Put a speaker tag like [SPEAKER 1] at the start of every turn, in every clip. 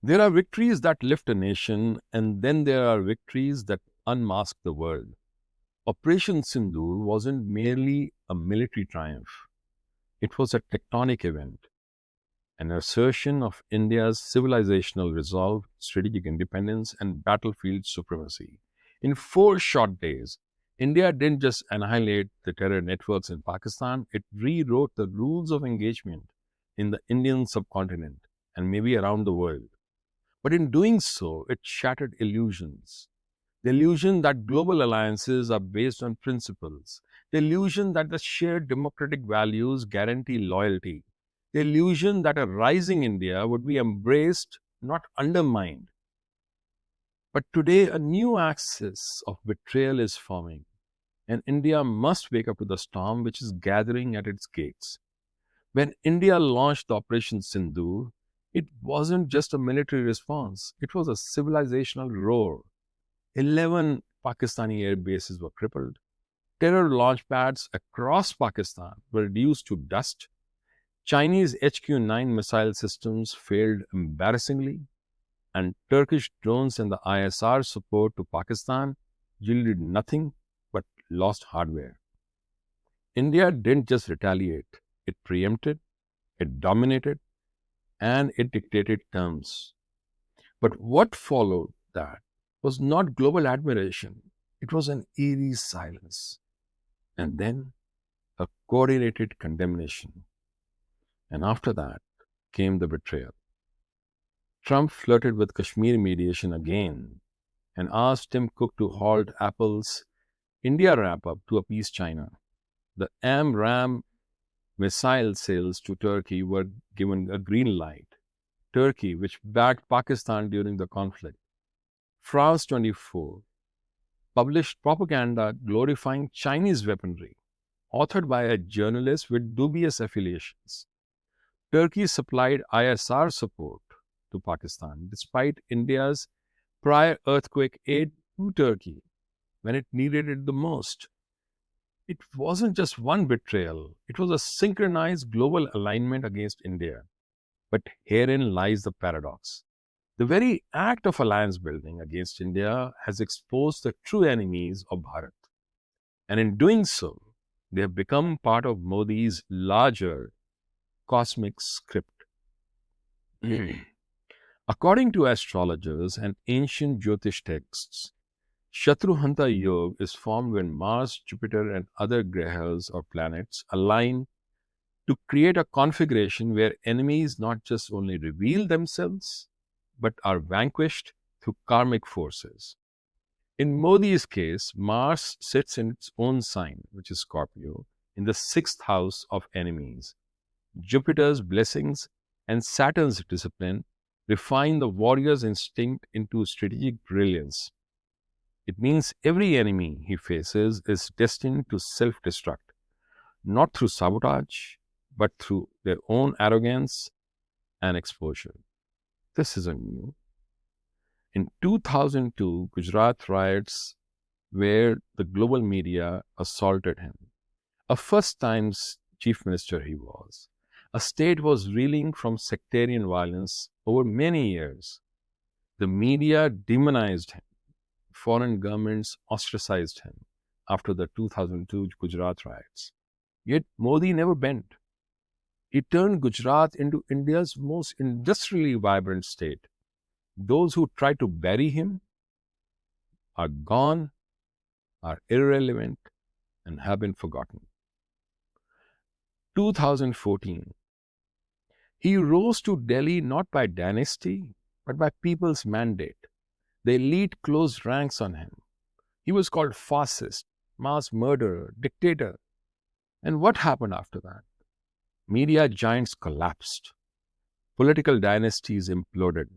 [SPEAKER 1] There are victories that lift a nation, and then there are victories that unmask the world. Operation Sindoor wasn't merely a military triumph, it was a tectonic event, an assertion of India's civilizational resolve, strategic independence, and battlefield supremacy. In 4 short days, India didn't just annihilate the terror networks in Pakistan, it rewrote the rules of engagement in the Indian subcontinent and maybe around the world. But in doing so, it shattered illusions. The illusion that global alliances are based on principles, the illusion that the shared democratic values guarantee loyalty, the illusion that a rising India would be embraced, not undermined. But today, a new axis of betrayal is forming, and India must wake up to the storm which is gathering at its gates. When India launched Operation Sindoor, it wasn't just a military response, it was a civilizational roar. 11 Pakistani air bases were crippled. Terror launch pads across Pakistan were reduced to dust. Chinese HQ-9 missile systems failed embarrassingly, and Turkish drones and the ISR support to Pakistan yielded nothing but lost hardware. India didn't just retaliate, it preempted, it dominated, and it dictated terms. But what followed that was not global admiration, it was an eerie silence. And then a coordinated condemnation. And after that came the betrayal. Trump flirted with Kashmir mediation again and asked Tim Cook to halt Apple's India wrap up to appease China. The AMRAAM missile sales to Turkey were given a green light. Turkey, which backed Pakistan during the conflict. France 24 published propaganda glorifying Chinese weaponry, authored by a journalist with dubious affiliations. Turkey supplied ISR support to Pakistan despite India's prior earthquake aid to Turkey when it needed it the most. It wasn't just one betrayal, it was a synchronized global alignment against India. But herein lies the paradox. The very act of alliance building against India has exposed the true enemies of Bharat. And in doing so, they have become part of Modi's larger cosmic script. According to astrologers and ancient Jyotish texts, Shatruhanta Yog is formed when Mars, Jupiter, and other grahas or planets align to create a configuration where enemies not just only reveal themselves, but are vanquished through karmic forces. In Modi's case, Mars sits in its own sign, which is Scorpio, in the 6th house of enemies. Jupiter's blessings and Saturn's discipline refine the warrior's instinct into strategic brilliance. It means every enemy he faces is destined to self-destruct, not through sabotage, but through their own arrogance and exposure. This isn't new. In 2002, Gujarat riots where the global media assaulted him. A first-time chief minister he was. A state was reeling from sectarian violence over many years. The media demonized him. Foreign governments ostracized him after the 2002 Gujarat riots. Yet Modi never bent. He turned Gujarat into India's most industrially vibrant state. Those who tried to bury him are gone, are irrelevant, and have been forgotten. 2014. He rose to Delhi not by dynasty, but by people's mandate. The elite closed ranks on him. He was called fascist, mass murderer, dictator. And what happened after that? Media giants collapsed. Political dynasties imploded.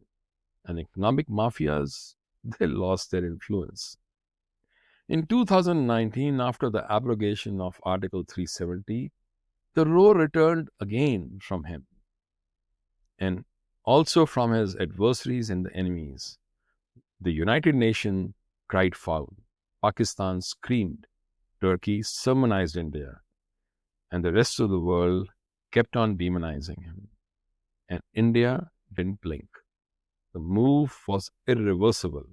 [SPEAKER 1] And economic mafias, they lost their influence. In 2019, after the abrogation of Article 370, the roar returned again from him and also from his adversaries and the enemies. The United Nations cried foul. Pakistan screamed. Turkey sermonized India. And the rest of the world kept on demonizing him. And India didn't blink. The move was irreversible.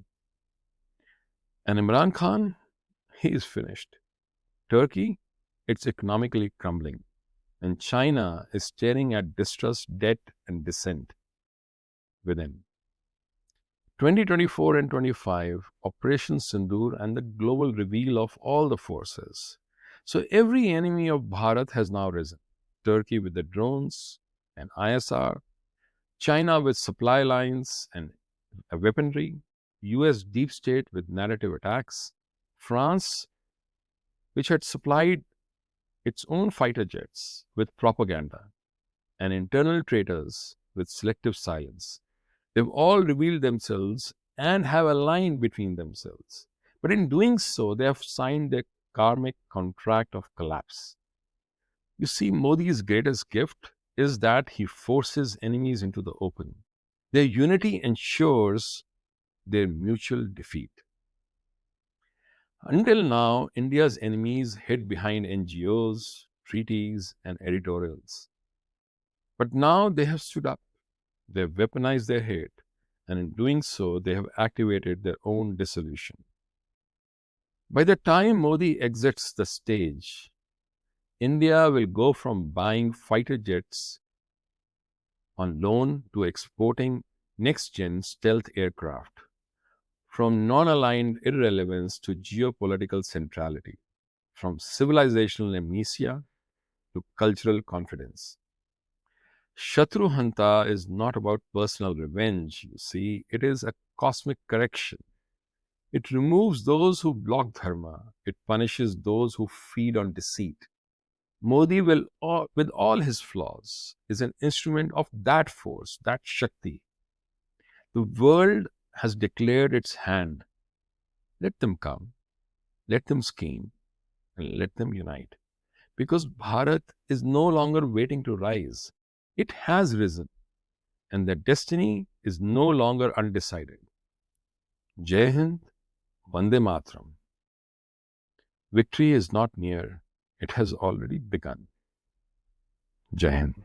[SPEAKER 1] And Imran Khan, he is finished. Turkey, it's economically crumbling. And China is staring at distrust, debt, and dissent within. 2024 and 25, Operation Synindhur and the global reveal of all the forces. So every enemy of Bharat has now risen. Turkey with the drones and ISR, China with supply lines and weaponry, US deep state with narrative attacks, France, which had supplied its own fighter jets with propaganda, and internal traitors with selective silence. They've all revealed themselves and have a line between themselves. But in doing so, they have signed their karmic contract of collapse. You see, Modi's greatest gift is that he forces enemies into the open. Their unity ensures their mutual defeat. Until now, India's enemies hid behind NGOs, treaties, and editorials. But now they have stood up. They have weaponized their hate, and in doing so, they have activated their own dissolution. By the time Modi exits the stage, India will go from buying fighter jets on loan to exporting next-gen stealth aircraft, from non-aligned irrelevance to geopolitical centrality, from civilizational amnesia to cultural confidence. Shatruhanta is not about personal revenge, you see, it is a cosmic correction. It removes those who block dharma, it punishes those who feed on deceit. Modi will, with all his flaws, is an instrument of that force, that Shakti. The world has declared its hand. Let them come, let them scheme, and let them unite. Because Bharat is no longer waiting to rise. It has risen, and their destiny is no longer undecided. Jai Hind, Vande Matram. Victory is not near, it has already begun. Jai Hind.